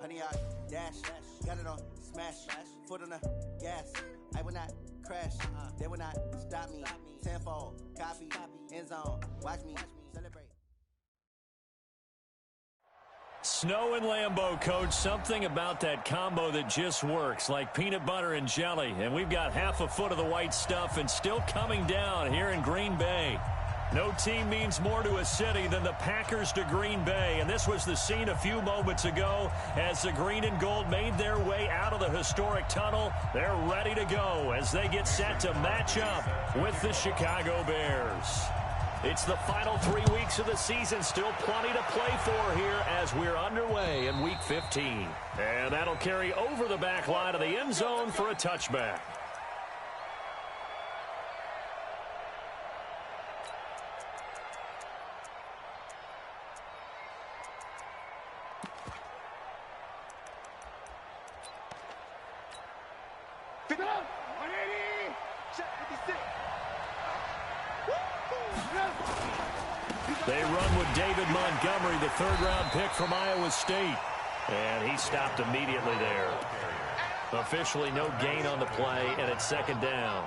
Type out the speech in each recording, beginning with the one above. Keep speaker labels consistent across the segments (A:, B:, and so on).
A: Honey, I dash, got it on smash, foot on the gas. I will not crash, they will not stop me. Tenfold, copy, end zone, watch me celebrate.
B: Snow and Lambeau, Coach. Something about that combo that just works, like peanut butter and jelly. And we've got half a foot of the white stuff and still coming down here in Green Bay. No team means more to a city than the Packers to Green Bay. And this was the scene a few moments ago as the green and gold made their way out of the historic tunnel. They're ready to go as they get set to match up with the Chicago Bears. It's the final 3 weeks of the season. Still plenty to play for here as we're underway in Week 15. And that'll carry over the back line of the end zone for a touchback. They run with David Montgomery, the third-round pick from Iowa State. And he stopped immediately there. Officially no gain on the play, and it's second down.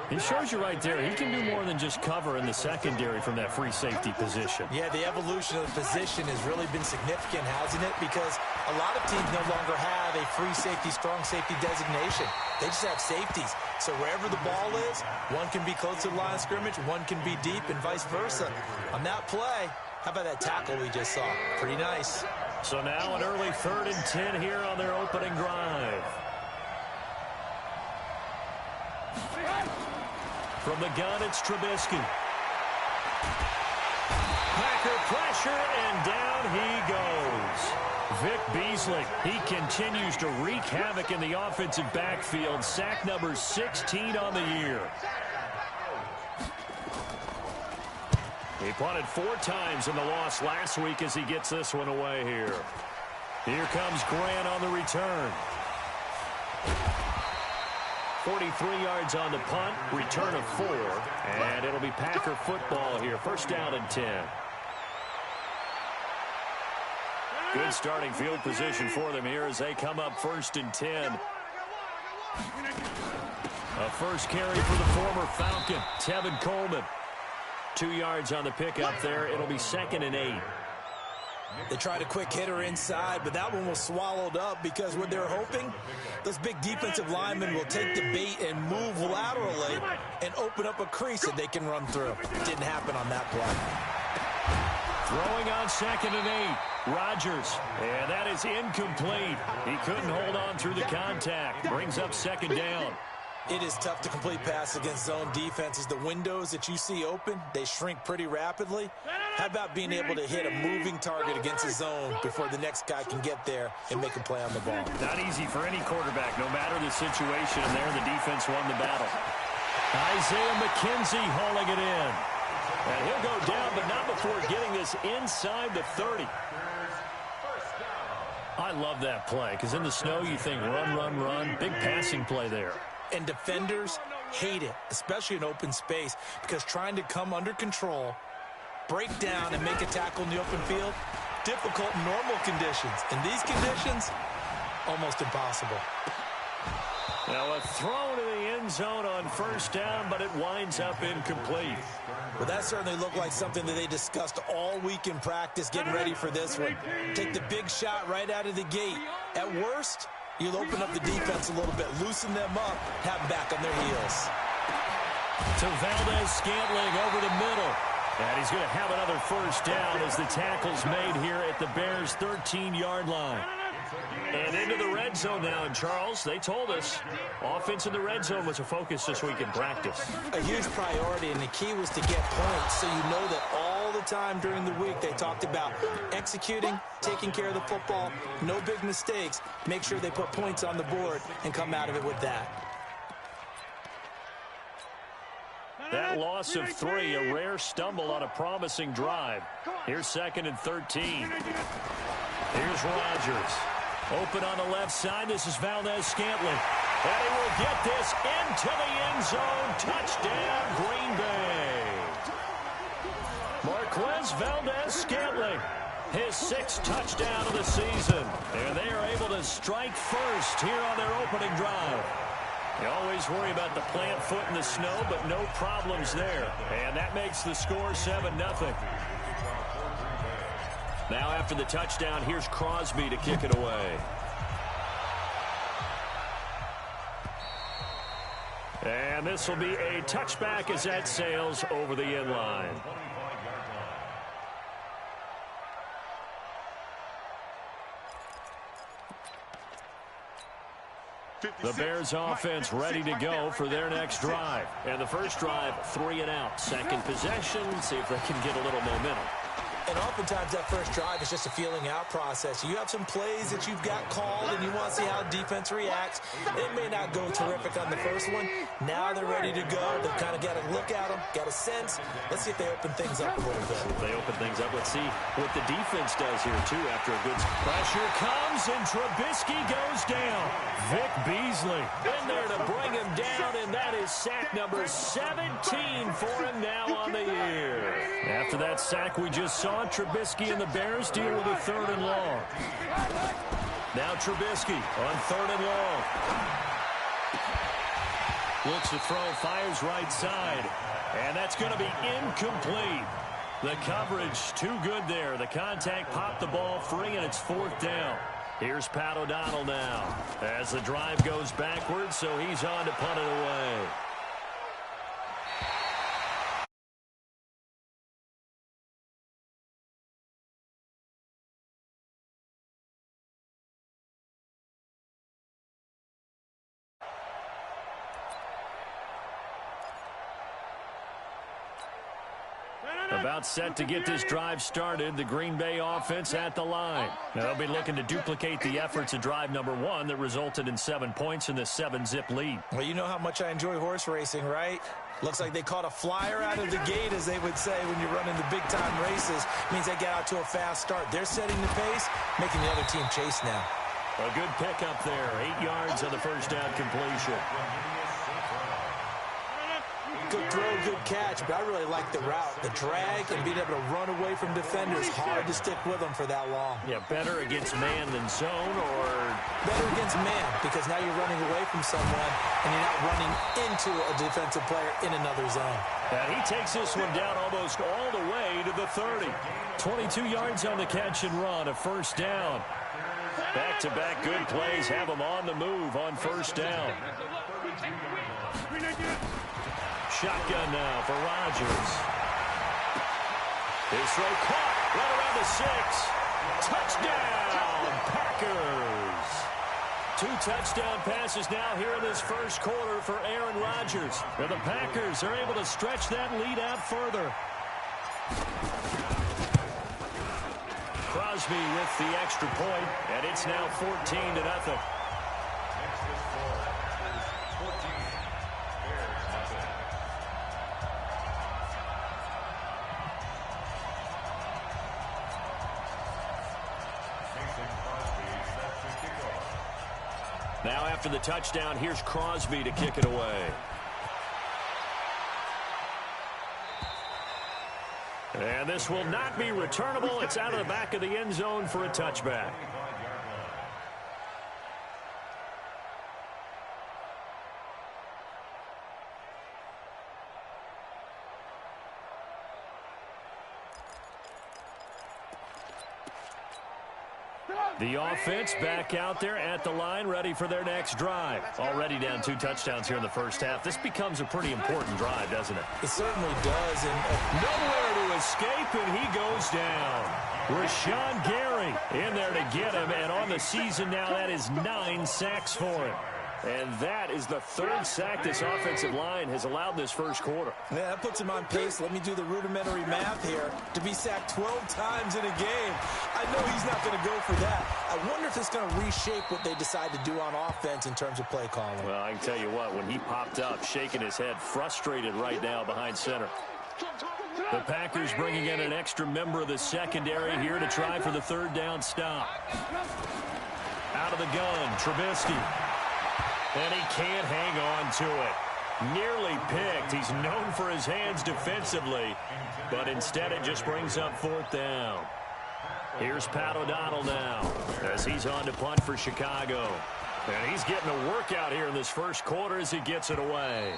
B: It shows you right there, he can do more than just cover in the secondary from that free safety position.
C: Yeah, the evolution of the position has really been significant, hasn't it? Because a lot of teams no longer have a free safety, strong safety designation. They just have safeties. So wherever the ball is, one can be close to the line of scrimmage, one can be deep, and vice versa. On that play, how about that tackle we just saw? Pretty nice.
B: So now an early 3rd and 10 here on their opening drive. From the gun, it's Trubisky. Packer pressure, and down he goes. Vic Beasley, he continues to wreak havoc in the offensive backfield. Sack number 16 on the year. He punted 4 times in the loss last week as he gets this one away here. Here comes Grant on the return. 43 yards on the punt, return of 4, and it'll be Packer football here. First down and 10. Good starting field position for them here as they come up 1st and 10. A first carry for the former Falcon, Tevin Coleman. 2 yards on the pickup there. It'll be 2nd and 8.
C: They tried a quick hitter inside, but that one was swallowed up because what they're hoping, those big defensive linemen will take the bait and move laterally and open up a crease that they can run through. Didn't happen on that play.
B: Throwing on 2nd and 8. Rodgers, and that is incomplete. He couldn't hold on through the contact. Brings up 2nd down.
C: It is tough to complete passes against zone defenses. The windows that you see open, they shrink pretty rapidly. How about being able to hit a moving target against a zone before the next guy can get there and make a play on the ball?
B: Not easy for any quarterback, no matter the situation, and there the defense won the battle. Isaiah McKenzie hauling it in. And he'll go down, but not before getting this inside the 30. I love that play, because in the snow you think run, run, run. Big passing play there.
C: And defenders hate it, especially in open space, because trying to come under control, break down, and make a tackle in the open field, difficult in normal conditions. In these conditions, almost impossible.
B: Now a throw to the end zone on 1st down, but it winds up incomplete.
C: Well, that certainly looked like something that they discussed all week in practice, getting ready for this one. Take the big shot right out of the gate. At worst, you'll open up the defense a little bit, loosen them up, have them back on their heels.
B: To Valdez-Scantling over the middle. And he's going to have another 1st down as the tackle's made here at the Bears' 13-yard line. And into the red zone now, and Charles, they told us offense in the red zone was a focus this week in practice.
C: A huge priority, and the key was to get points, so you know that all the time during the week they talked about executing, taking care of the football, no big mistakes, make sure they put points on the board and come out of it with that.
B: That loss of 3, a rare stumble on a promising drive. Here's 2nd and 13. Here's Rodgers. Open on the left side. This is Valdez-Scantling. And he will get this into the end zone. Touchdown, Green Bay. Marquez Valdez-Scantling. His 6th touchdown of the season. And they are able to strike first here on their opening drive. You always worry about the plant foot in the snow, but no problems there. And that makes the score 7-0. Now after the touchdown, here's Crosby to kick it away. And this will be a touchback as that sails over the end line. The Bears offense ready to go for their next drive. And the first drive, 3 and out. Second possession, see if they can get a little momentum.
C: And oftentimes that first drive is just a feeling out process. You have some plays that you've got called and you want to see how defense reacts. It may not go terrific on the first one. Now they're ready to go. They've kind of got to look at them, got a sense. Let's see if they open things up a little bit.
B: If they open things up, let's see what the defense does here, too, after a good pressure comes, and Trubisky goes down. Vic Beasley in there to bring him down, and that is sack number 17 for him now on the year. After that sack we just saw, Trubisky and the Bears deal with a 3rd and long. Now Trubisky on 3rd and long. Looks to throw, fires right side. And that's going to be incomplete. The coverage too good there. The contact popped the ball free, and it's 4th down. Here's Pat O'Donnell now as the drive goes backwards, so he's on to punt it away. About set to get this drive started. The Green Bay offense at the line. Now they'll be looking to duplicate the efforts of drive number 1 that resulted in 7 points in the 7-zip lead.
C: Well, you know how much I enjoy horse racing, right? Looks like they caught a flyer out of the gate, as they would say when you're running the big-time races. Means they get out to a fast start. They're setting the pace, making the other team chase now.
B: A good pickup there. 8 yards on the first down completion.
C: Good throw, good catch, but I really like the route. The drag and being able to run away from defenders. Hard to stick with them for that long.
B: Yeah, better against man than zone, or?
C: Better against man, because now you're running away from someone and you're not running into a defensive player in another zone.
B: And he takes this one down almost all the way to the 30. 22 yards on the catch and run, a 1st down. Back-to-back good plays have them on the move on 1st down. Shotgun now for Rodgers. His throw caught right around the 6. Touchdown, Packers. 2 touchdown passes now here in this first quarter for Aaron Rodgers. And the Packers are able to stretch that lead out further. Crosby with the extra point, and it's now 14-0. Now after the touchdown, here's Crosby to kick it away. And this will not be returnable. It's out of the back of the end zone for a touchback. The offense back out there at the line, ready for their next drive. Already down 2 touchdowns here in the first half. This becomes a pretty important drive, doesn't it?
C: It certainly does. And
B: nowhere to escape, and he goes down. Rashawn Gary in there to get him, and on the season now, that is 9 sacks for him. And that is the 3rd sack this offensive line has allowed this first quarter.
C: Yeah, that puts him on pace. Let me do the rudimentary math here. To be sacked 12 times in a game, I know he's not going to go for that. I wonder if it's going to reshape what they decide to do on offense in terms of play calling.
B: Well, I can tell you what, when he popped up, shaking his head, frustrated right now behind center. The Packers bringing in an extra member of the secondary here to try for the 3rd down stop. Out of the gun, Trubisky. And he can't hang on to it. Nearly picked. He's known for his hands defensively, but instead it just brings up 4th down. Here's Pat O'Donnell now as he's on to punt for Chicago. And he's getting a workout here in this first quarter as he gets it away.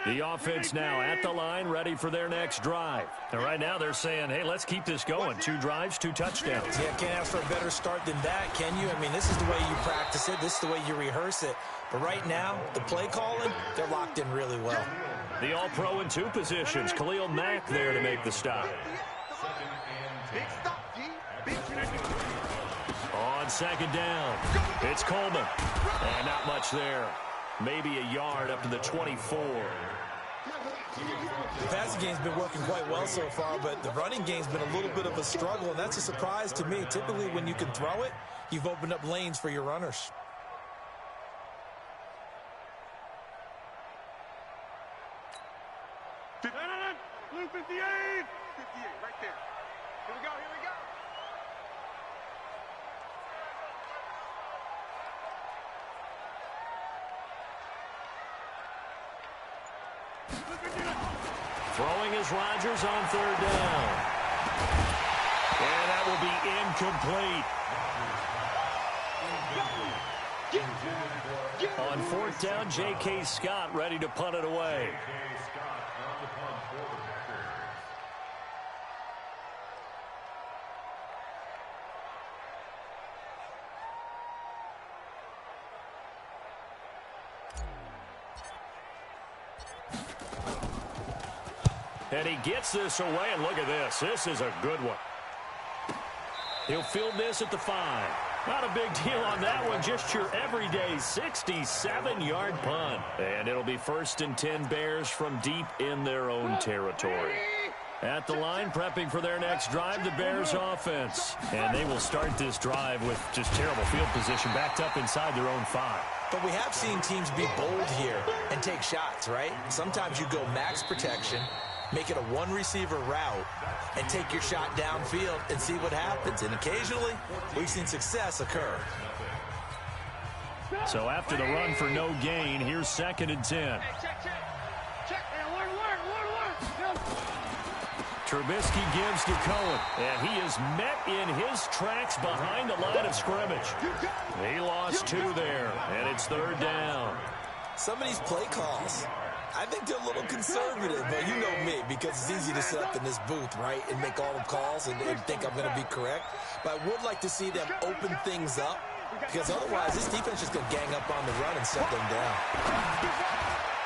B: The offense now at the line, ready for their next drive. And right now they're saying, hey, let's keep this going. 2 drives, 2 touchdowns.
C: Yeah, can't ask for a better start than that, can you? I mean, this is the way you practice it. This is the way you rehearse it. But right now, the play calling, they're locked in really well.
B: The all-pro in 2 positions. Khalil Mack there to make the stop. On second down, it's Coleman. And not much there. Maybe a yard up to the 24.
C: The passing game's been working quite well so far, but the running game's been a little bit of a struggle, and that's a surprise to me. Typically, when you can throw it, you've opened up lanes for your runners.
D: Blue 58! 58, right there. Here we go, here we go.
B: Throwing is Rodgers on third down. And that will be incomplete. On fourth down, J.K. Scott ready to punt it away. And he gets this away, and look at this. This is a good one. He'll field this at the 5. Not a big deal on that one. Just your everyday 67-yard punt. And it'll be 1st and 10 Bears from deep in their own territory. At the line, prepping for their next drive, the Bears offense. And they will start this drive with just terrible field position, backed up inside their own 5.
C: But we have seen teams be bold here and take shots, right? Sometimes you go max protection, make it a one-receiver route, and take your shot downfield and see what happens. And occasionally, we've seen success occur.
B: So after the run for no gain, here's 2nd and 10.
D: Check.
B: Trubisky gives to Cohen, and he is met in his tracks behind the line of scrimmage. He lost 2 there, and it's 3rd down.
C: Some of these play calls, I think they're a little conservative, but you know me, because it's easy to sit up in this booth, right, and make all the calls and think I'm going to be correct. But I would like to see them open things up, because otherwise this defense is going to gang up on the run and shut them down.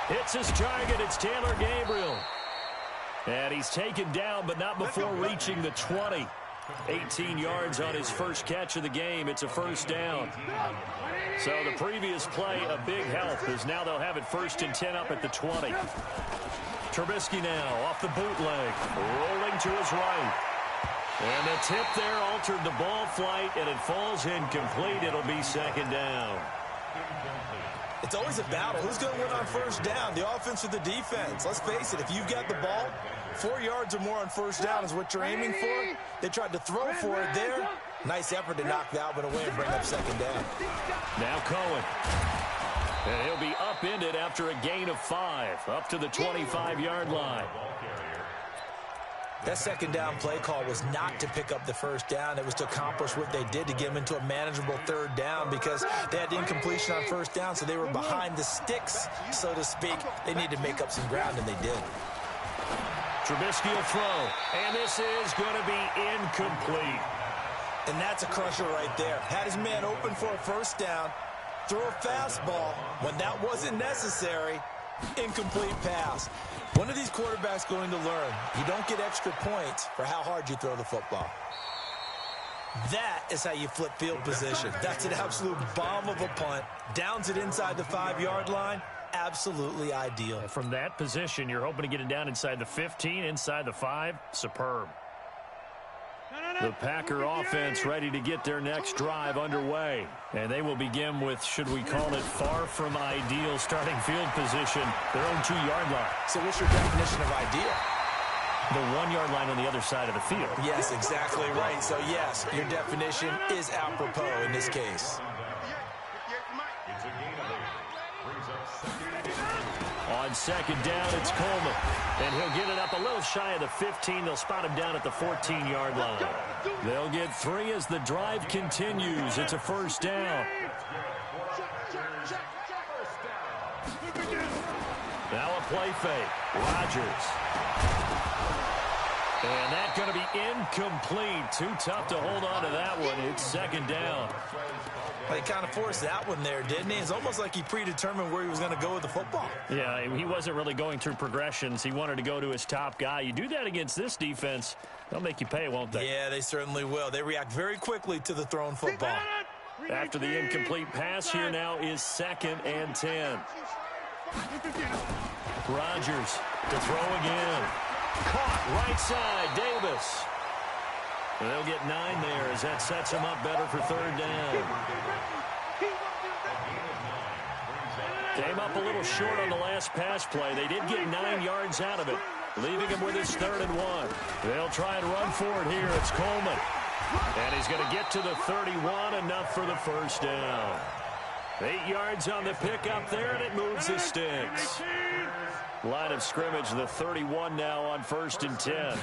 B: Hits his target. It's Taylor Gabriel. And he's taken down, but not before reaching the 20. 18 yards on his first catch of the game. It's a 1st down. So the previous play, a big help, as now they'll have it 1st and 10 up at the 20. Trubisky now off the bootleg, rolling to his right. And the tip there altered the ball flight, and it falls incomplete. It'll be 2nd down.
C: It's always a battle. Who's going to win on 1st down, the offense or the defense? Let's face it, if you've got the ball, 4 yards or more on 1st down is what you're aiming for. They tried to throw for it there. Nice effort to knock Dalvin away and bring up 2nd down.
B: Now Cohen. And he'll be upended after a gain of 5, up to the 25-yard line.
C: That 2nd down play call was not to pick up the 1st down. It was to accomplish what they did to get them into a manageable 3rd down, because they had incompletion on 1st down, so they were behind the sticks, so to speak. They needed to make up some ground, and they did.
B: Trubisky will throw, and this is going to be incomplete.
C: And that's a crusher right there. Had his man open for a 1st down, throw a fastball when that wasn't necessary. Incomplete pass. One of these quarterbacks going to learn, you don't get extra points for how hard you throw the football. That is how you flip field position. That's an absolute bomb of a punt. Downs it inside the 5-yard line. Absolutely ideal.
B: From that position, you're hoping to get it down inside the 15, inside the 5. Superb. The Packer offense ready to get their next drive underway. And they will begin with, should we call it, far from ideal starting field position, their own 2-yard line.
C: So what's your definition of ideal?
B: The 1-yard line on the other side of the field.
C: Yes, exactly right. So, yes, your definition is apropos in this case.
B: On second down, it's Coleman. And he'll get it up a little shy of the 15. They'll spot him down at the 14-yard line. They'll get 3 as the drive continues. It's a first down. Now a play fake. Rodgers. And that's going to be incomplete. Too tough to hold on to that one. It's second down.
C: Well, he kind of forced that one there, didn't he? It's almost like he predetermined where he was going to go with the football.
B: Yeah, he wasn't really going through progressions. He wanted to go to his top guy. You do that against this defense, they'll make you pay, won't they?
C: Yeah, they certainly will. They react very quickly to the thrown football.
B: After the incomplete pass, here now is 2nd and 10. Rodgers to throw again. Caught right side, Davis. And they'll get 9 there as that sets him up better for 3rd down. Came up a little short on the last pass play. They did get 9 yards out of it, leaving him with his 3rd and 1. They'll try and run for it here. It's Coleman. And he's going to get to the 31, enough for the first down. 8 yards on the pickup there, and it moves the sticks. Line of scrimmage, the 31 now on 1st and 10.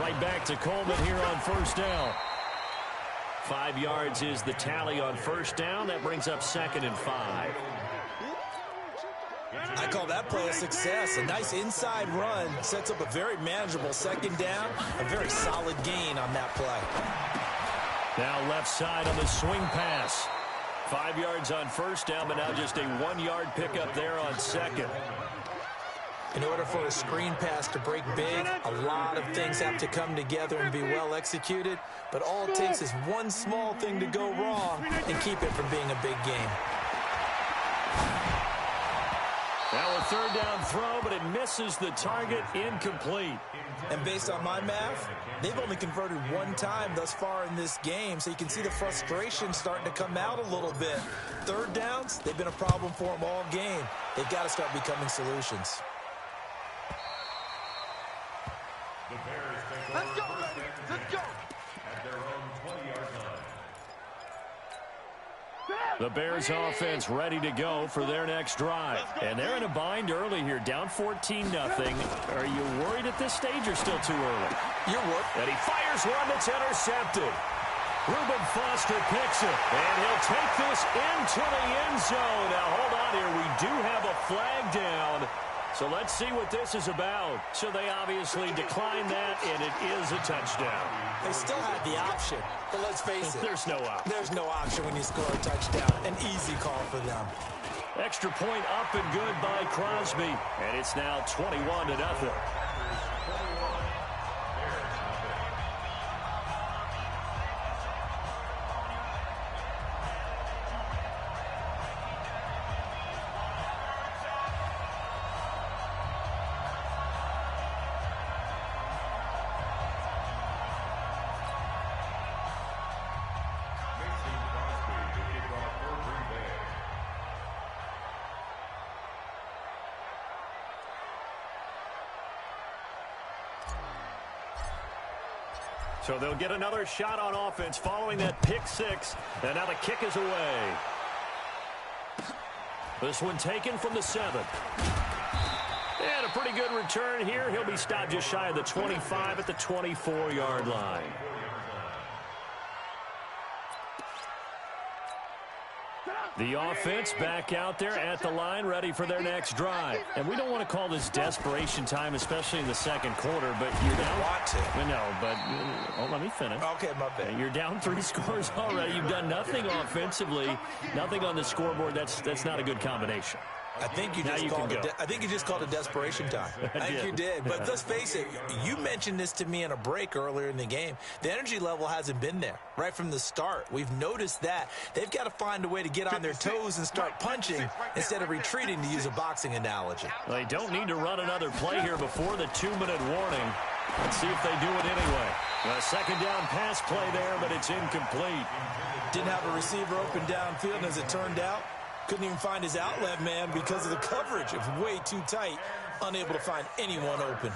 B: Right back to Coleman here on first down. 5 yards is the tally on first down. That brings up 2nd and 5.
C: I call that play a success. A nice inside run sets up a very manageable 2nd down. A very solid gain on that play.
B: Now left side on the swing pass. 5 yards on first down, but now just a 1-yard pickup there on 2nd.
C: In order for a screen pass to break big, a lot of things have to come together and be well executed, but all it takes is one small thing to go wrong and keep it from being a big game.
B: Now a 3rd down throw, but it misses the target, incomplete.
C: And based on my math, they've only converted 1 time thus far in this game, so you can see the frustration starting to come out a little bit. 3rd downs, they've been a problem for them all game. They've got to start becoming solutions.
D: Let's go, baby. Let's go.
E: At their own 20-yard line.
B: The Bears offense ready to go for their next drive. And they're in a bind early here, down 14-0. Are you worried at this stage or still too early?
C: You're worried.
B: And he fires one that's intercepted. Reuben Foster picks it, and he'll take this into the end zone. Now, hold on here. We do have a flag down. So let's see what this is about. So they obviously declined that, and it is a touchdown.
C: They still had the option, but let's face it.
B: There's no option.
C: There's no option when you score a touchdown. An easy call for them.
B: Extra point up and good by Crosby, and it's now 21-0. So they'll get another shot on offense following that pick 6. And now the kick is away. This one taken from the 7. And a pretty good return here. He'll be stopped just shy of the 25 at the 24-yard line. The offense back out there at the line, ready for their next drive. And we don't want to call this desperation time, especially in the second quarter, but you're down.
C: Want to.
B: No, but let me finish.
C: Okay, my bad.
B: You're down 3 scores already. You've done nothing offensively, nothing on the scoreboard. That's not a good combination.
C: I think you just called it desperation time. I think you did. But let's face it, you mentioned this to me in a break earlier in the game. The energy level hasn't been there right from the start. We've noticed that. They've got to find a way to get on their toes and start punching instead of retreating, to use a boxing analogy.
B: Well, they don't need to run another play here before the 2-minute warning. Let's see if they do it anyway. A second down pass play there, but it's incomplete.
C: Didn't have a receiver open downfield, and as it turned out, couldn't even find his outlet man because of the coverage. It was way too tight, unable to find anyone open.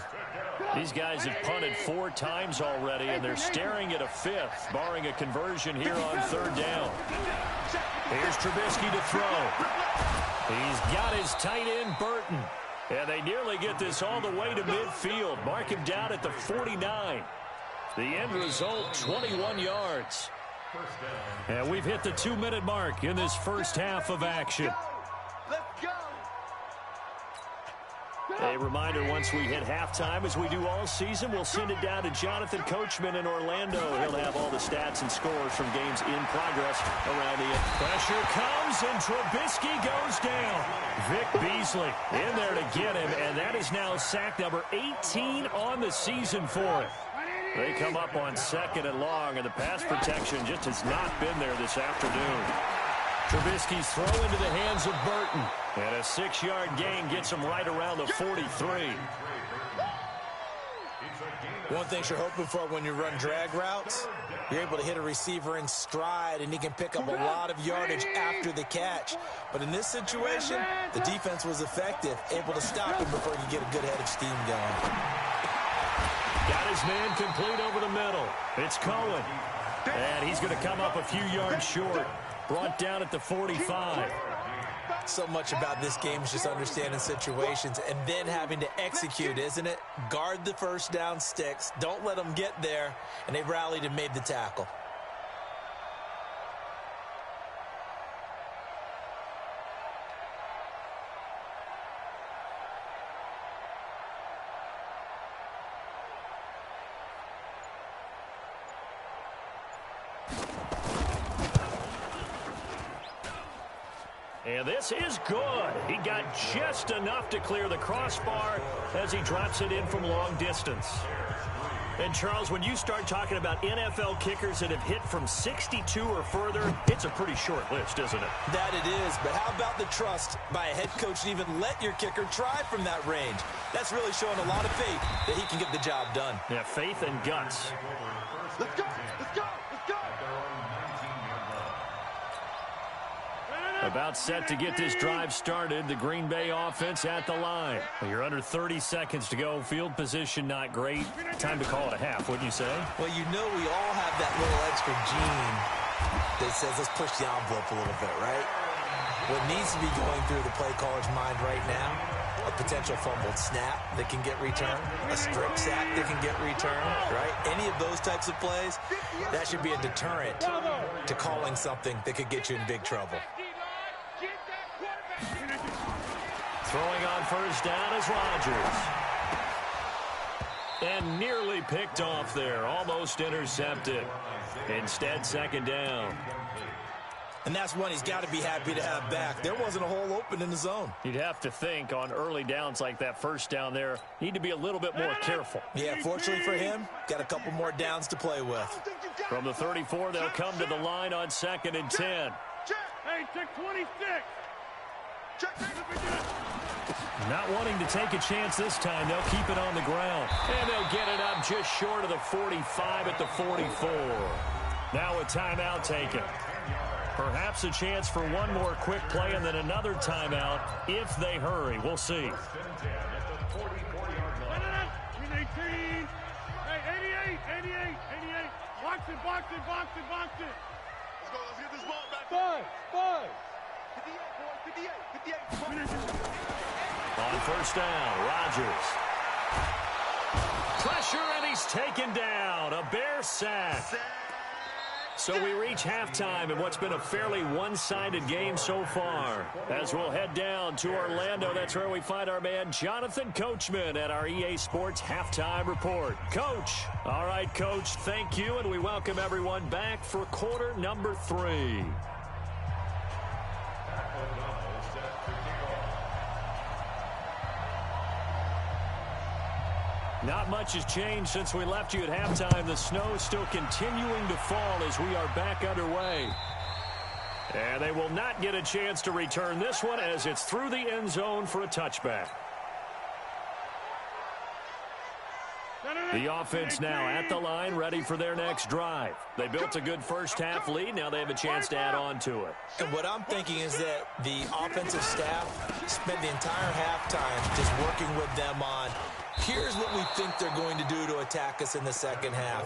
B: These guys have punted 4 times already, and they're staring at a 5th, barring a conversion here on 3rd down. Here's Trubisky to throw. He's got his tight end, Burton. And they nearly get this all the way to midfield. Mark him down at the 49. The end result, 21 yards. And we've hit the 2-minute mark in this first half of action.
D: Let's go.
B: A reminder, once we hit halftime, as we do all season, we'll send it down to Jonathan Coachman in Orlando. He'll have all the stats and scores from games in progress around the end. Pressure comes, and Trubisky goes down. Vic Beasley in there to get him, and that is now sack number 18 on the season for him. They come up on 2nd and long, and the pass protection just has not been there this afternoon. Trubisky's throw into the hands of Burton. And a 6-yard gain gets him right around the 43.
C: One thing you're hoping for when you run drag routes, you're able to hit a receiver in stride, and he can pick up a lot of yardage after the catch. But in this situation, the defense was effective, able to stop him before he could get a good head of steam going.
B: Got his man complete over the middle. It's Cohen. And he's going to come up a few yards short. Brought down at the 45.
C: So much about this game is just understanding situations and then having to execute, isn't it? Guard the first down sticks. Don't let them get there. And they rallied and made the tackle.
B: And this is good. He got just enough to clear the crossbar as he drops it in from long distance. And, Charles, when you start talking about NFL kickers that have hit from 62 or further, it's a pretty short list, isn't it?
C: That it is, but how about the trust by a head coach to even let your kicker try from that range? That's really showing a lot of faith that he can get the job done.
B: Yeah, faith and guts.
D: Let's go. Let's go. Let's go.
B: About set to get this drive started. The Green Bay offense at the line. Well, you're under 30 seconds to go. Field position not great. Time to call it a half, wouldn't you say?
C: Well, you know we all have that little extra gene that says let's push the envelope a little bit, right? What needs to be going through the play caller's mind right now, a potential fumbled snap that can get returned, a strip sack that can get returned, right? Any of those types of plays, that should be a deterrent to calling something that could get you in big trouble.
B: Throwing on first down is Rodgers. And nearly picked off there. Almost intercepted. Instead, 2nd down.
C: And that's one he's got to be happy to have back. There wasn't a hole open in the zone.
B: You'd have to think on early downs like that first down there, need to be a little bit more careful.
C: Yeah, fortunately for him, got a couple more downs to play with.
B: From the 34, they'll come to the line on 2nd and 10.
D: Hey, check 26.
B: Not wanting to take a chance this time, they'll keep it on the ground. And they'll get it up just short of the 45 at the 44. Now a timeout taken. Perhaps a chance for one more quick play and then another timeout if they hurry. We'll see.
D: 18. Hey, 88. Box it. Let's go. Let's get this ball back. 5. 58.
B: On first down, Rodgers. Pressure, and he's taken down. A Bear sack. So we reach halftime in what's been a fairly one-sided game so far. As we'll head down to Orlando, that's where we find our man Jonathan Coachman at our EA Sports Halftime Report. Coach. All right, Coach, thank you, and we welcome everyone back for quarter number 3. Not much has changed since we left you at halftime. The snow is still continuing to fall as we are back underway. And they will not get a chance to return this one as it's through the end zone for a touchback. The offense now at the line, ready for their next drive. They built a good first-half lead. Now they have a chance to add on to it.
C: And what I'm thinking is that the offensive staff spent the entire halftime just working with them on Here's what we think they're going to do to attack us in the second half.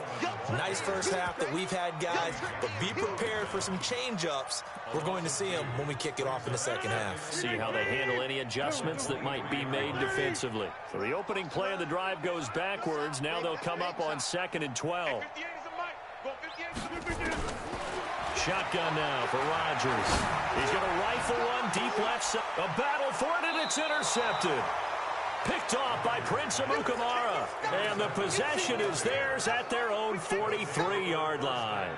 C: Nice first half that we've had, guys, but be prepared for some change-ups. We're going to see them when we kick it off in the second half.
B: See how they handle any adjustments that might be made defensively. So the opening play of the drive goes backwards. Now they'll come up on 2nd and 12. Shotgun now for Rodgers. He's going to rifle one deep left side. A battle for it, and it's intercepted. Picked off by Prince Amukamara. And the possession is theirs at their own 43-yard line.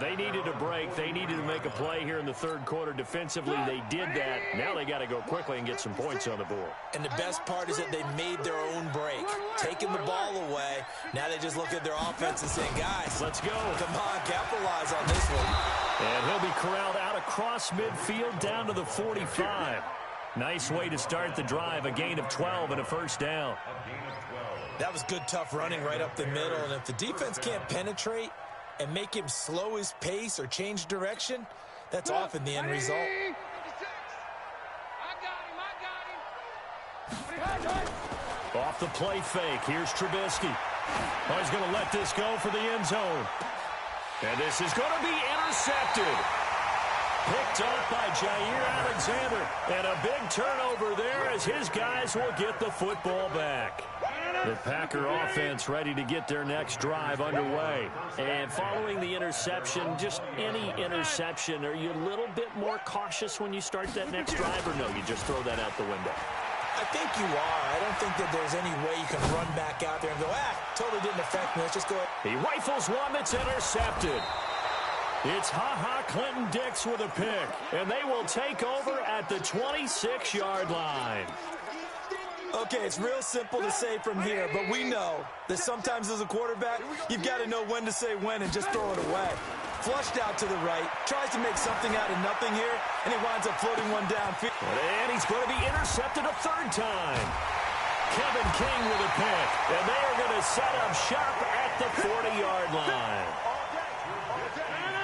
B: They needed a break. They needed to make a play here in the third quarter defensively. They did that. Now they got to go quickly and get some points on the board.
C: And the best part is that they made their own break. Taking the ball away. Now they just look at their offense and saying, guys,
B: let's go.
C: Come on, capitalize on this one.
B: And he'll be corralled out across midfield down to the 45. Nice way to start the drive. A gain of 12 and a first down.
C: That was good, tough running right up the middle. And if the defense can't penetrate and make him slow his pace or change direction, that's often the end result.
B: Off the play fake. Here's Trubisky. Oh, he's going to let this go for the end zone. And this is going to be intercepted. Picked off by Jair Alexander. And a big turnover there as his guys will get the football back. The Packer offense ready to get their next drive underway. And following the interception, just any interception, are you a little bit more cautious when you start that next drive, or no, you just throw that out the window?
C: I think you are. I don't think that there's any way you can run back out there and go, totally didn't affect me. Let's just go ahead.
B: He rifles one that's intercepted. It's Ha-Ha Clinton-Dix with a pick, and they will take over at the 26-yard line.
C: Okay, it's real simple to say from here, but we know that sometimes as a quarterback, you've got to know when to say when and just throw it away. Flushed out to the right, tries to make something out of nothing here, and he winds up floating one downfield.
B: And he's going to be intercepted a third time. Kevin King with a pick, and they are going to set up shop at the 40-yard line.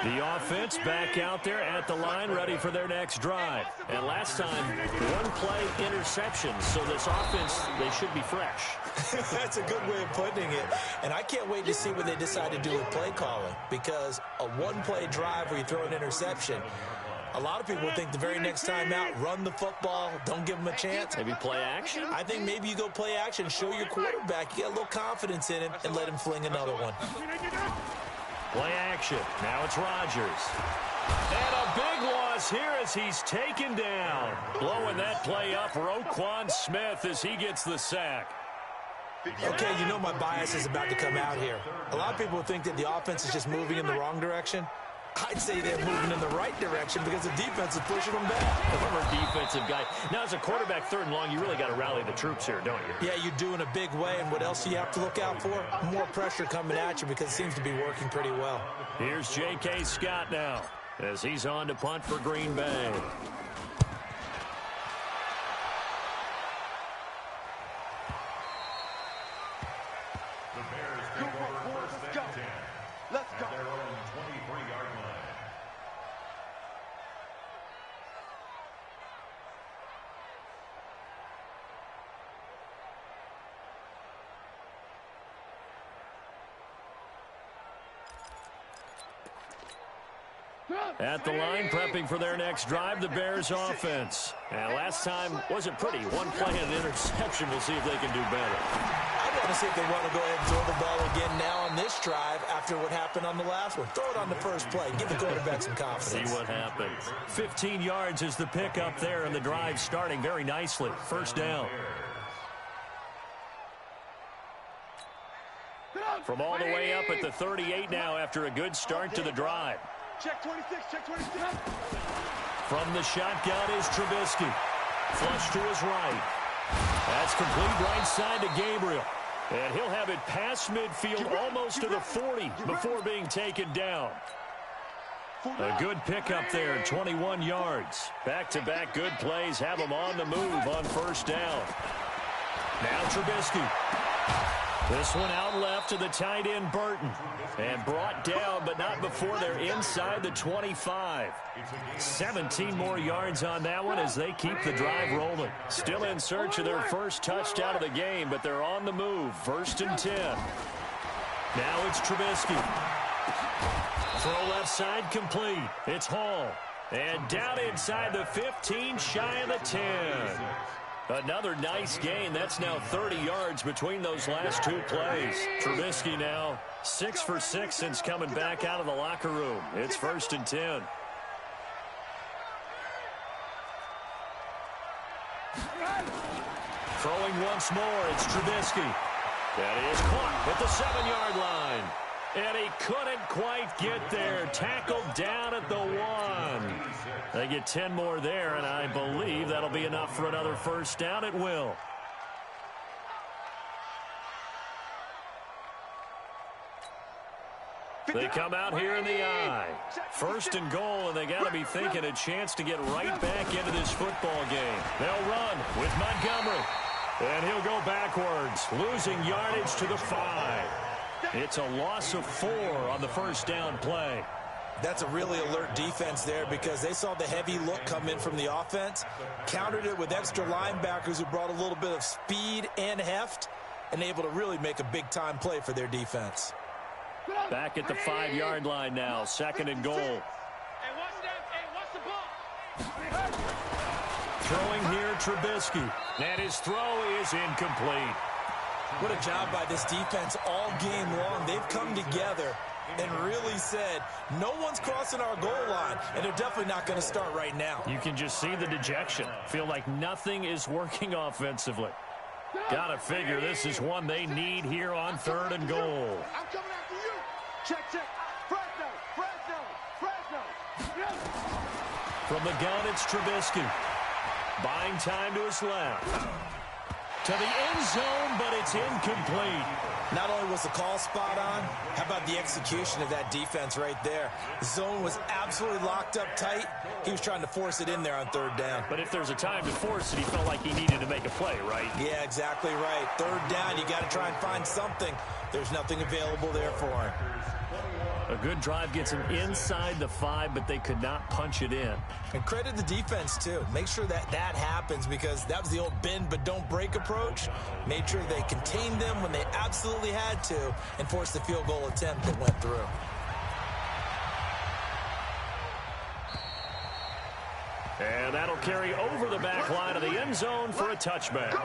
B: The offense back out there at the line, ready for their next drive. And last time, one play interception. So this offense, they should be fresh.
C: That's a good way of putting it. And I can't wait to see what they decide to do with play calling. Because a one-play drive where you throw an interception, a lot of people think the very next time out, run the football, don't give them a chance.
B: Maybe play action?
C: I think maybe you go play action, show your quarterback, you get a little confidence in him, and let him fling another one.
B: Play action. Now it's Rodgers. And a big loss here as he's taken down. Blowing that play up, Roquan Smith as he gets the sack.
C: Okay, you know my bias is about to come out here. A lot of people think that the offense is just moving in the wrong direction. I'd say they're moving in the right direction because the defense is pushing them back.
B: Former defensive guy. Now, as a quarterback, 3rd and long, you really got to rally the troops here, don't you?
C: Yeah, you do in a big way. And what else do you have to look out for? More pressure coming at you because it seems to be working pretty well.
B: Here's J.K. Scott now as he's on to punt for Green Bay.
E: The Bears take over 1st and 10. Let's go. At their own 23-yard line.
B: At the line, prepping for their next drive, the Bears offense. And last time wasn't pretty. One play and an interception. We'll see if they can do better.
C: I want to see if they want to go ahead and throw the ball again now on this drive after what happened on the last one. Throw it on the first play. Give the quarterback some confidence.
B: See what happens. 15 yards is the pickup there, and the drive starting very nicely. First down. From all the way up at the 38 now after a good start to the drive.
D: Check 26, check 26.
B: From the shotgun is Trubisky. Flush to his right. That's complete right side to Gabriel. And he'll have it past midfield almost to the 40 before being taken down. A good pickup there, 21 yards. Back-to-back good plays have him on the move on first down. Now Trubisky. This one out left to the tight end, Burton. And brought down, but not before they're inside the 25. 17 more yards on that one as they keep the drive rolling. Still in search of their first touchdown of the game, but they're on the move. 1st and 10. Now it's Trubisky. Throw left side complete. It's Hall. And down inside the 15, shy of the 10. Another nice gain. That's now 30 yards between those last 2 plays. Trubisky now 6 for 6 since coming back out of the locker room. It's 1st and 10. Throwing once more, it's Trubisky. That is caught at the 7-yard line. And he couldn't quite get there. Tackled down at the 1. They get 10 more there, and I believe that'll be enough for another first down. It will. They come out here in the I. 1st and goal, and they got to be thinking a chance to get right back into this football game. They'll run with Montgomery. And he'll go backwards, losing yardage to the 5. It's a loss of 4 on the first down play.
C: That's a really alert defense there because they saw the heavy look come in from the offense, countered it with extra linebackers who brought a little bit of speed and heft, and able to really make a big-time play for their defense.
B: Back at the 5-yard line now, 2nd and goal.
D: Hey, watch the ball.
B: Throwing here, Trubisky. And his throw is incomplete.
C: What a job by this defense all game long. They've come together and really said, no one's crossing our goal line, and they're definitely not going to start right now.
B: You can just see the dejection. Feel like nothing is working offensively. Got to figure this is one they need here on 3rd and goal.
D: I'm coming after you. Check. Fresno.
B: From the gun, it's Trubisky. Buying time to his left. To the end zone, but it's incomplete.
C: Not only was the call spot on, how about the execution of that defense right there? The zone was absolutely locked up tight. He was trying to force it in there on 3rd down.
B: But if there's a time to force it, he felt like he needed to make a play, right?
C: Yeah, exactly right. 3rd down, you got to try and find something. There's nothing available there for him.
B: A good drive gets him inside the 5, but they could not punch it in.
C: And credit the defense, too. Make sure that happens because that was the old bend but don't break approach. Made sure they contained them when they absolutely had to and forced the field goal attempt that went through.
B: And that'll carry over the back line of the end zone for a touchback.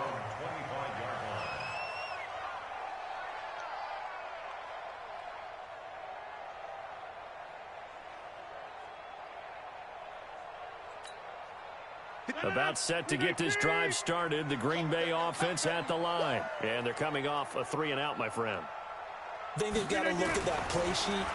B: About set to get this drive started. The Green Bay offense at the line. And they're coming off a 3-and-out, my friend.
C: I think they've got to look at that play sheet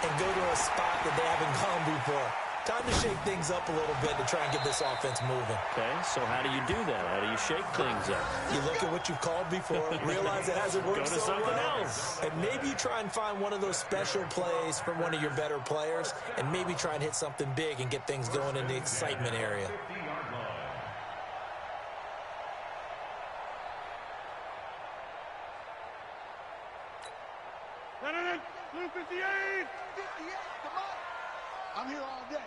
C: and go to a spot that they haven't gone before. Time to shake things up a little bit to try and get this offense moving.
B: Okay, so how do you do that? How do you shake things up?
C: You look at what you've called before, realize it hasn't worked
B: Go to
C: so
B: something
C: well,
B: else.
C: and maybe you try and find one of those special plays from one of your better players, and maybe try and hit something big and get things going in the excitement area.
D: Blue 58. 58, come on. I'm here all day.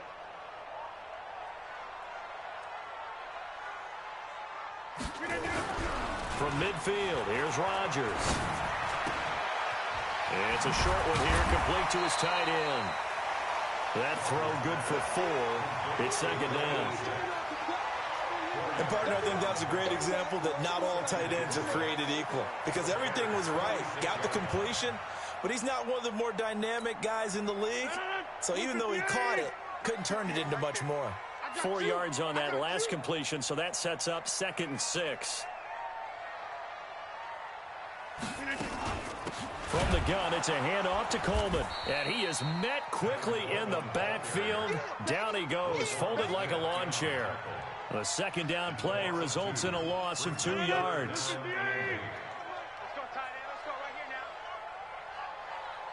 B: From midfield, here's Rodgers. And it's a short one here, complete to his tight end. That throw good for 4. It's 2nd down.
C: And, partner, I think that's a great example that not all tight ends are created equal because everything was right. Got the completion, but he's not one of the more dynamic guys in the league. So even though he caught it, couldn't turn it into much more.
B: 4 yards on that last completion, so that sets up 2nd and 6. From the gun, it's a handoff to Coleman. And he is met quickly in the backfield. Down he goes, folded like a lawn chair. The 2nd down play results in a loss of 2 yards.
D: Let's go, tight end. Let's go right here now.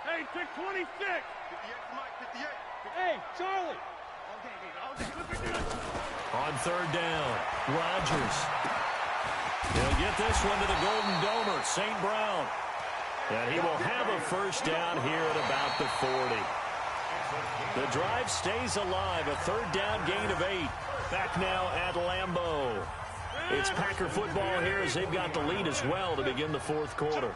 D: Hey, pick 26. 58, Mike, 58. Hey, Charlie. All day. Look at this.
B: On 3rd down, Rodgers. He'll get this one to the Golden Domer, St. Brown. And he will have a first down here at about the 40. The drive stays alive. A third down gain of 8. Back now at Lambeau. It's Packer football here as they've got the lead as well to begin the fourth quarter.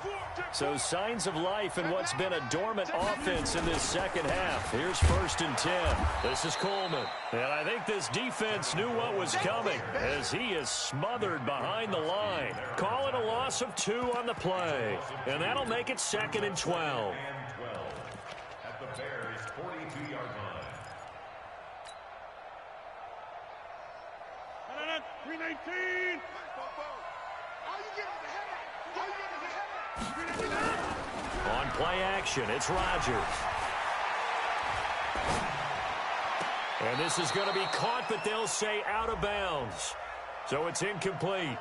B: So signs of life in what's been a dormant offense in this second half. Here's 1st and 10. This is Coleman. And I think this defense knew what was coming as he is smothered behind the line. Call it a loss of 2 on the play. And that'll make it 2nd and 12.
E: At the Bears' 42-yard line.
D: 319.
B: On play action, it's Rodgers. And this is going to be caught, but they'll say out of bounds. So it's incomplete.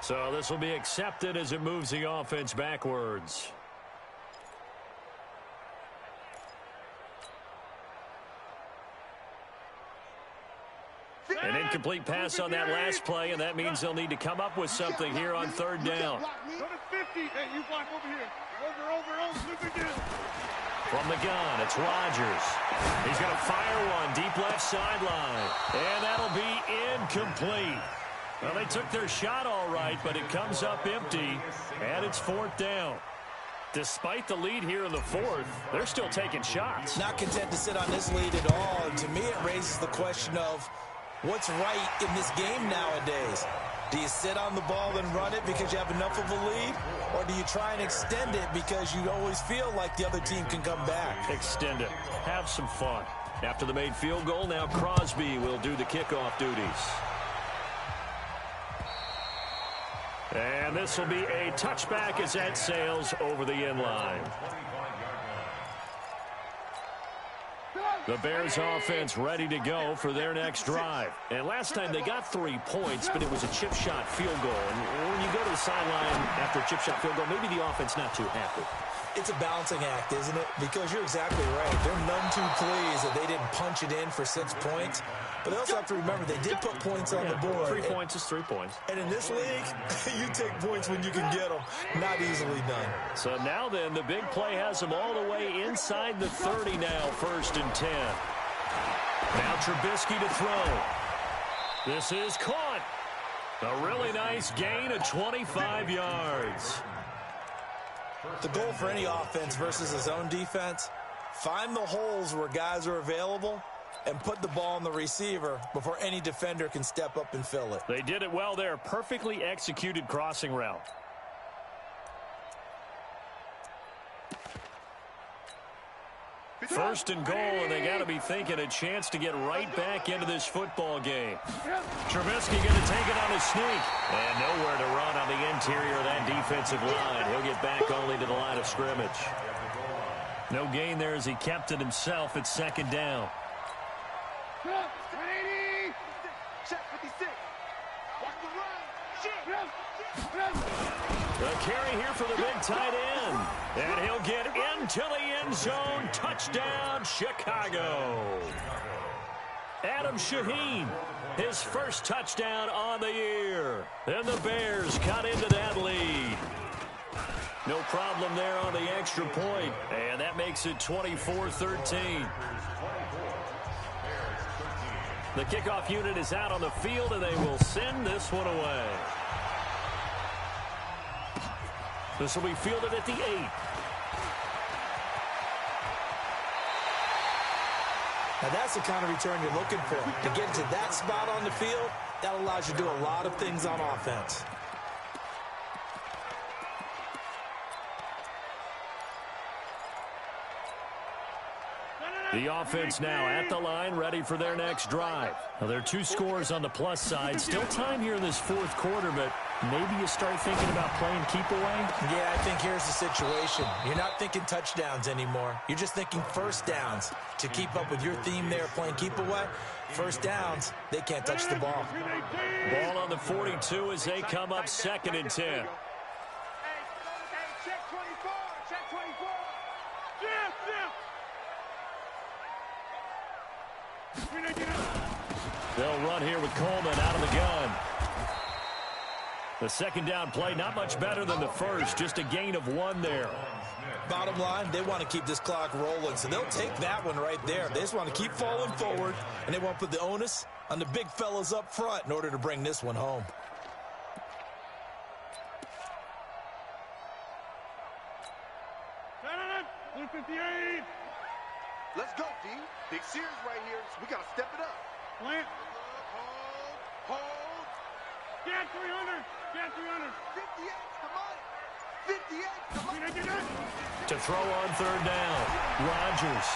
B: So this will be accepted as it moves the offense backwards. An incomplete pass on that last play, and that means they'll need to come up with something here on 3rd down.
D: Go to 50. Hey, you block over here. Over. Look again.
B: From the gun, it's Rodgers. He's going to fire one deep left sideline, and that'll be incomplete. Well, they took their shot all right, but it comes up empty, and it's 4th down. Despite the lead here in the 4th, they're still taking shots.
C: Not content to sit on this lead at all, and to me it raises the question of what's right in this game nowadays. Do you sit on the ball and run it because you have enough of a lead? Or do you try and extend it because you always feel like the other team can come back?
B: Extend it. Have some fun. After the made field goal, now Crosby will do the kickoff duties. And this will be a touchback as that sails over the end line. The Bears offense ready to go for their next drive. And last time they got 3 points, but it was a chip shot field goal. And when you go to the sideline after a chip shot field goal, maybe the offense not too happy.
C: It's a balancing act, isn't it? Because you're exactly right. They're none too pleased that they didn't punch it in for 6 points. But they also have to remember they did put points on the board.
B: 3 points is 3 points.
C: And in this league, you take points when you can get them. Not easily done.
B: So now then, the big play has them all the way inside the 30 now, 1st and 10. Now Trubisky to throw. This is caught. A really nice gain of 25 yards.
C: The goal for any offense versus his own defense, find the holes where guys are available and put the ball on the receiver before any defender can step up and fill it.
B: They did it well there. Perfectly executed crossing route. First and goal, and they got to be thinking a chance to get right back into this football game. Trubisky going to take it on a sneak. And nowhere to run on the interior of that defensive line. He'll get back only to the line of scrimmage. No gain there as he kept it himself at 2nd down.
D: 180. Check 56. Watch the run.
B: The carry here for the big tight end. And he'll get into the end zone. Touchdown, Chicago. Adam Shaheen, his first touchdown on the year. And the Bears cut into that lead. No problem there on the extra point. And that makes it 24-13. The kickoff unit is out on the field, and they will send this one away. This will be fielded at the 8.
C: Now that's the kind of return you're looking for. To get to that spot on the field, that allows you to do a lot of things on offense.
B: The offense now at the line, ready for their next drive. Now, there are 2 scores on the plus side. Still time here in this 4th quarter, but maybe you start thinking about playing keep away?
C: Yeah, I think here's the situation. You're not thinking touchdowns anymore. You're just thinking first downs. To keep up with your theme there, playing keep away, first downs, they can't touch the ball.
B: Ball on the 42 as they come up 2nd and 10.
D: Check 24. Check 24. Yeah.
B: They'll run here with Coleman out of the gun. The second down play, not much better than the first, just a gain of 1 there.
C: Bottom line, they want to keep this clock rolling, so they'll take that one right there. They just want to keep falling forward, and they want to put the onus on the big fellas up front in order to bring this one home.
D: Blue 58.
F: Let's go, D. Big series right here. We got to step it up.
D: Plant.
F: Hold.
D: Get 300. Get 300.
F: 58 to money. 58 to money.
B: To throw on third down, Rodgers.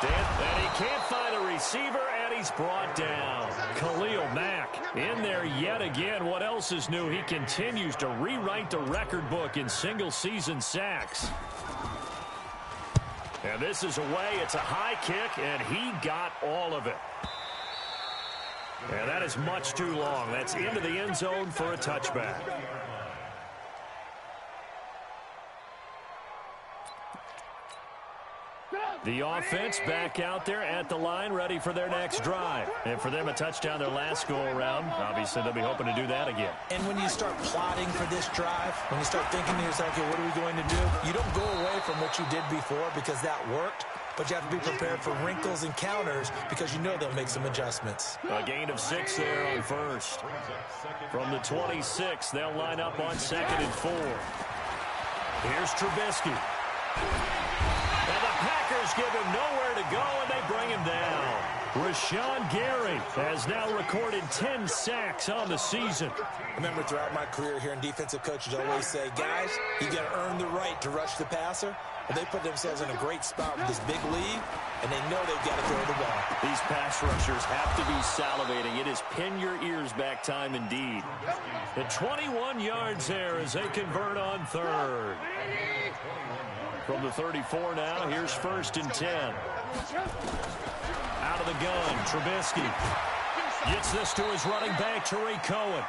B: And he can't find a receiver, and he's brought down. Khalil Mack in there yet again. What else is new? He continues to rewrite the record book in single-season sacks. And this is away. It's a high kick, and he got all of it. And that is much too long. That's into the end zone for a touchback. The offense back out there at the line, ready for their next drive. And for them, a touchdown their last go-around. Obviously, they'll be hoping to do that again.
C: And when you start plotting for this drive, when you start thinking to yourself, okay, what are we going to do? You don't go away from what you did before because that worked, but you have to be prepared for wrinkles and counters because you know they'll make some adjustments.
B: A gain of 6 there on first. From the 26, they'll line up on 2nd and 4. Here's Trubisky. And the Packers give him nowhere to go, and they bring him down. Rashawn Gary has now recorded 10 sacks on the season.
C: Remember, throughout my career here in defensive coaches always say, guys, you got to earn the right to rush the passer. Well, they put themselves in a great spot with this big lead, and they know they've got to throw the ball.
B: These pass rushers have to be salivating. It is pin your ears back time indeed. The 21 yards there as they convert on third. From the 34 now, here's 1st and 10. Out of the gun, Trubisky gets this to his running back, Tariq Cohen.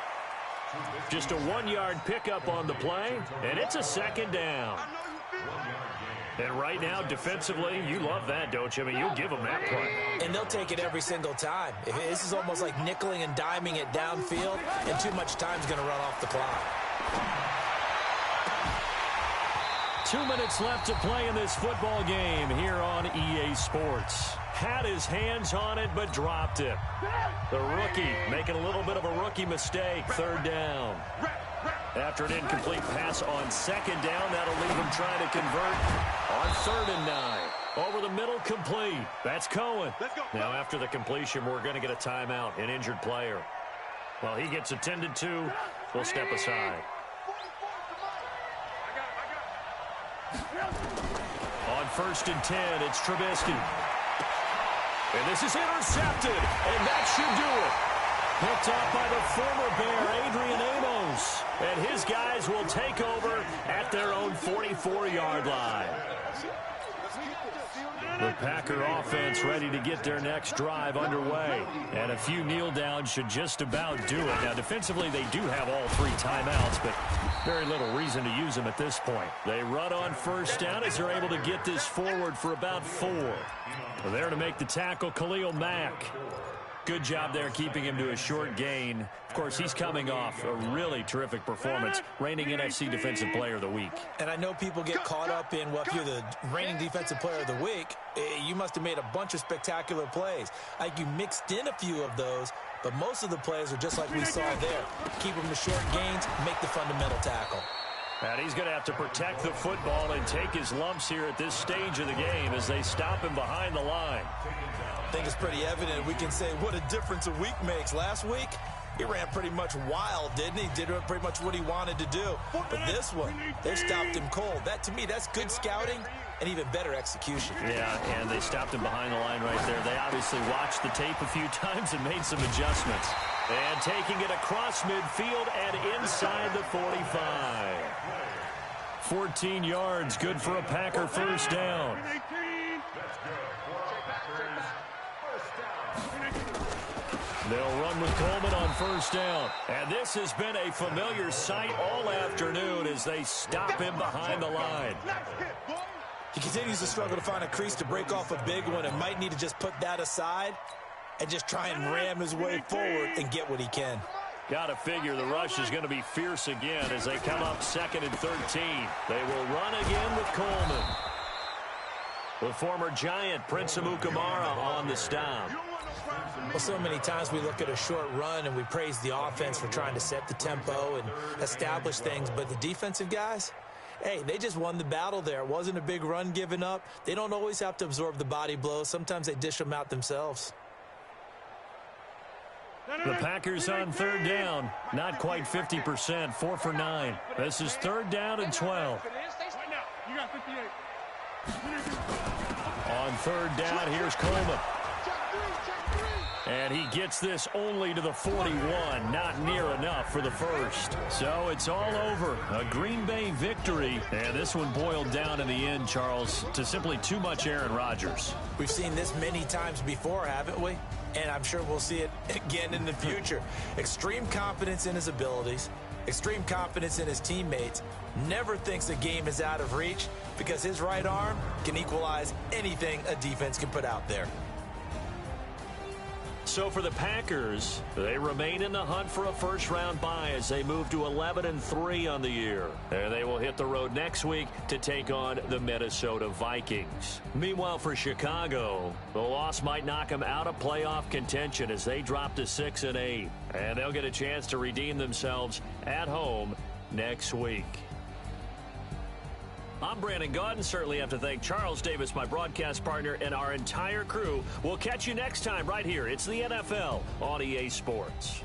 B: Just a 1-yard pickup on the play, and it's a 2nd down. And right now, defensively, you love that, don't you? I mean, you'll give them that play.
C: And they'll take it every single time. This is almost like nickeling and diming it downfield, and too much time's going to run off the clock.
B: 2 minutes left to play in this football game here on EA Sports. Had his hands on it, but dropped it. The rookie making a little bit of a rookie mistake. 3rd down. After an incomplete pass on 2nd down, that'll leave him trying to convert on 3rd and 9. Over the middle, complete. That's Cohen. Now, after the completion, we're going to get a timeout, an injured player. Well, he gets attended to. We'll step aside. On 1st and 10, it's Trubisky. And this is intercepted, and that should do it. Picked off by the former Bear, Adrian Amos. And his guys will take over at their own 44-yard line. The Packer offense ready to get their next drive underway. And a few kneel downs should just about do it. Now, defensively, they do have all 3 timeouts, but very little reason to use them at this point. They run on 1st down as they're able to get this forward for about 4. They're there to make the tackle, Khalil Mack. Good job there keeping him to a short gain. Of course, he's coming off a really terrific performance, reigning NFC Defensive Player of the Week.
C: And I know people get caught up in, well, if you're the reigning Defensive Player of the Week, you must have made a bunch of spectacular plays. Like you mixed in a few of those, but most of the plays are just like we saw there. Keep them to short gains, make the fundamental tackle.
B: And he's going to have to protect the football and take his lumps here at this stage of the game as they stop him behind the line.
C: I think it's pretty evident. We can say what a difference a week makes. Last week, he ran pretty much wild, didn't he? Did pretty much what he wanted to do. But this one, they stopped him cold. That, to me, that's good scouting and even better execution.
B: Yeah, and they stopped him behind the line right there. They obviously watched the tape a few times and made some adjustments. And taking it across midfield and inside the 45. 14 yards, good for a Packer 1st down. They'll run with Coleman on 1st down. And this has been a familiar sight all afternoon as they stop him behind the line.
C: He continues to struggle to find a crease to break off a big one and might need to just put that aside and just try and ram his way forward and get what he can.
B: Got to figure the rush is going to be fierce again as they come up 2nd and 13. They will run again with Coleman. The former Giant, Prince Amukamara, on the stop.
C: Well, so many times we look at a short run and we praise the offense for trying to set the tempo and establish things, but the defensive guys, hey, they just won the battle there. It wasn't a big run given up. They don't always have to absorb the body blows. Sometimes they dish them out themselves.
B: The Packers on 3rd down. Not quite 50%, 4 for 9. This is 3rd down and 12.
D: You got 58.
B: On 3rd down, here's Coleman. And he gets this only to the 41. Not near enough for the first. So it's all over. A Green Bay victory. And this one boiled down in the end, Charles, to simply too much Aaron Rodgers.
C: We've seen this many times before, haven't we? And I'm sure we'll see it again in the future. Extreme confidence in his abilities. Extreme confidence in his teammates. Never thinks a game is out of reach because his right arm can equalize anything a defense can put out there.
B: So for the Packers, they remain in the hunt for a first-round bye as they move to 11-3 on the year. And they will hit the road next week to take on the Minnesota Vikings. Meanwhile, for Chicago, the loss might knock them out of playoff contention as they drop to 6-8. And they'll get a chance to redeem themselves at home next week. I'm Brandon Gaudin. Certainly have to thank Charles Davis, my broadcast partner, and our entire crew. We'll catch you next time right here. It's the NFL on EA Sports.